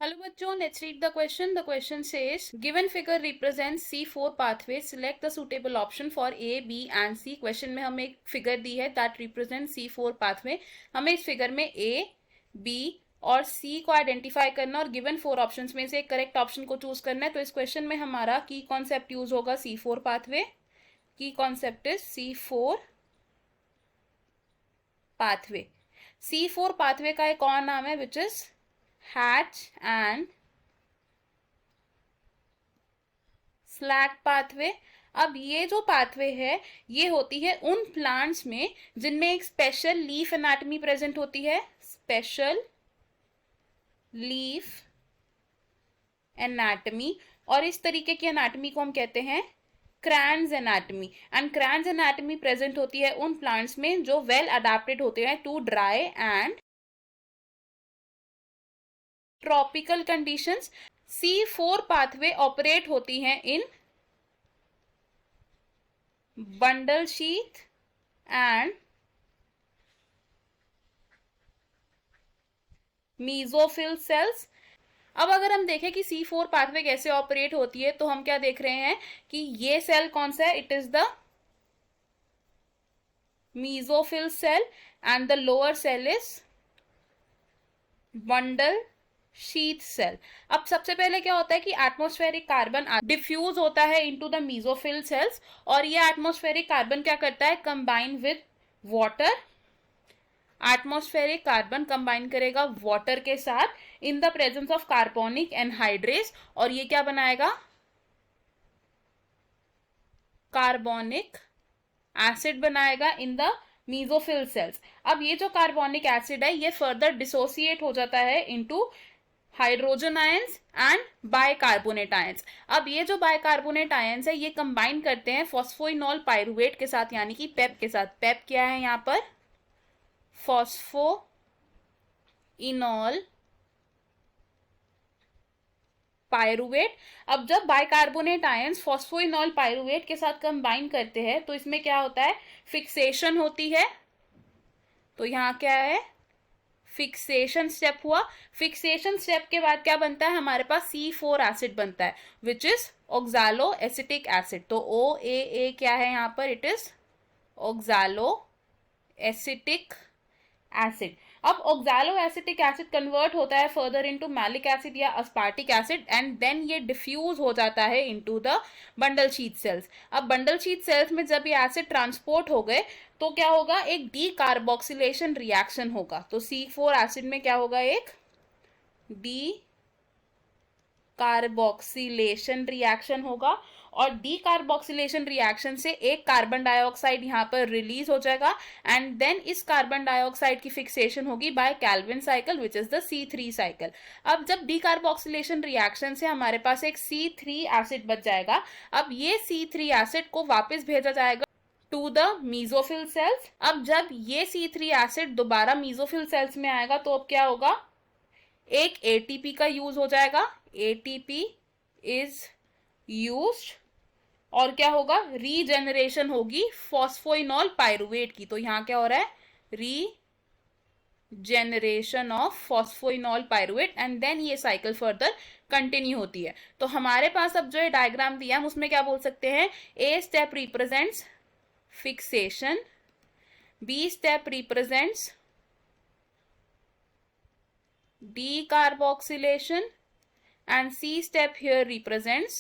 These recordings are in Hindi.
Hello बच्चों, let's read the question. The question says, given figure represents C4 pathway. Select the suitable option for A, B and C. Question में हमें एक फिगर दी है that represents C4 pathway. हमें इस फिगर में A, B और C को आइडेंटिफाई करना और गिवन 4 ऑप्शंस में से एक करेक्ट ऑप्शन को चूज करना है. तो इस क्वेश्चन में हमारा की कॉन्सेप्ट यूज होगा C4 पाथवे. की concept is C4 pathway. C4 pathway का एक और नाम है which is Hatch and slack pathway. अब ये जो पाथवे है ये होती है उन प्लांट्स में जिनमें एक स्पेशल लीफ एनाटमी प्रेजेंट होती है. Special leaf anatomy. और इस तरीके की एनाटमी को हम कहते हैं क्रैन्स एनाटमी. एंड क्रैन्स एनाटमी प्रेजेंट होती है उन प्लांट्स में जो वेल अडेप्टेड होते हैं to dry and tropical conditions. C4 pathway operate होती हैं in bundle sheath and mesophyll cells. अब अगर हम देखें कि C4 पाथवे कैसे ऑपरेट होती है तो हम क्या देख रहे हैं कि ये सेल कौन सा है. It is the mesophyll cell and the lower cell is bundle sheath cell. अब सबसे पहले क्या होता है कि एटमॉस्फेरिक कार्बन डिफ्यूज होता है इनटू द मीजोफिल सेल्स और ये एटमॉस्फेरिक कार्बन क्या करता है combine with water. Atmospheric carbon combine करेगा वाटर के साथ in the presence of carbonic anhydrase और ये क्या बनाएगा कार्बोनिक एसिड बनाएगा इन द मीजोफिल सेल्स. अब ये जो कार्बोनिक एसिड है ये फर्दर डिसोसिएट हो जाता है into hydrogen ions and bicarbonate ions. अब ये जो बाइकार्बोनेट आयंस है ये कंबाइन करते हैं फॉस्फोइनॉल पाइरुवेट के साथ यानी कि पेप के साथ. पेप क्या है यहां पर फॉस्फोइनॉल पाइरुवेट. अब जब बाइकार्बोनेट आयंस फॉस्फोइनॉल पाइरुवेट के साथ कंबाइन करते हैं तो इसमें क्या होता है फिक्सेशन होती है. तो यहां क्या है फिक्सेशन स्टेप हुआ. फिक्सेशन स्टेप के बाद क्या बनता है हमारे पास C4 एसिड बनता है which is oxalo acetic acid. तो OAA क्या है यहां पर it is oxalo acetic acid. अब ऑक्सालो एसिटिक एसिड कन्वर्ट होता है फर्दर इनटू मैलिक एसिड या अस्पार्टिक एसिड एंड देन ये डिफ्यूज हो जाता है into the bundle sheath sales. अब बंडल शीथ सेल्स में जब ये एसिड ट्रांसपोर्ट हो गए तो क्या होगा एक डी कार्बोक्सिलेशन रिएक्शन होगा. तो C4 एसिड में क्या होगा एक डी कार्बोक्सिलेशन रिएक्शन होगा और डी कार्बोक्सिलेशन रिएक्शन से एक कार्बन डाइऑक्साइड यहां पर रिलीज हो जाएगा एंड देन इस कार्बन डाइऑक्साइड की फिक्सेशन होगी by Calvin cycle which is the C3 cycle. अब जब डी कार्बोक्सिलेशन रिएक्शन से हमारे पास एक C3 एसिड बच जाएगा. अब ये C3 एसिड को वापस भेजा जाएगा टू द मीजोफिल सेल्स. अब जब ये C3 एसिड दोबारा मीजोफिल सेल्स में आएगा तो अब क्या होगा एक ATP का यूज हो जाएगा. ATP इज यूज्ड और क्या होगा रीजेनरेशन होगी फॉस्फोइनॉल पाइरुवेट की. तो यहां क्या हो रहा है regeneration of phosphoenol pyruvate and then ये साइकिल फर्दर कंटिन्यू होती है. तो हमारे पास अब जो ये डायग्राम दिया हम उसमें क्या बोल सकते हैं A step represents fixation, B step represents decarboxylation and C step here represents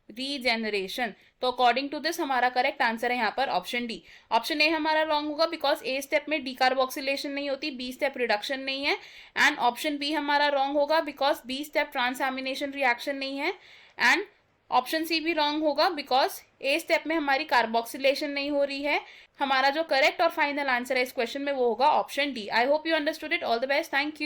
regeneration. तो अकॉर्डिंग टू दिस हमारा करेक्ट आंसर है यहाँ पर ऑप्शन डी. ऑप्शन ए हमारा रॉन्ग होगा बिकॉज ए स्टेप में डीकार्बोक्सिलेशन नहीं होती, बी स्टेप रिडक्शन नहीं है एंड ऑप्शन बी हमारा रॉन्ग होगा because B step transamination reaction नहीं है एंड ऑप्शन सी भी रॉन्ग होगा बिकॉज ए स्टेप में हमारी कार्बोक्सिलेशन नहीं हो रही है. हमारा जो करेक्ट और फाइनल आंसर है इस क्वेश्चन में वो होगा option D. I hope you understood it. All the best. Thank you.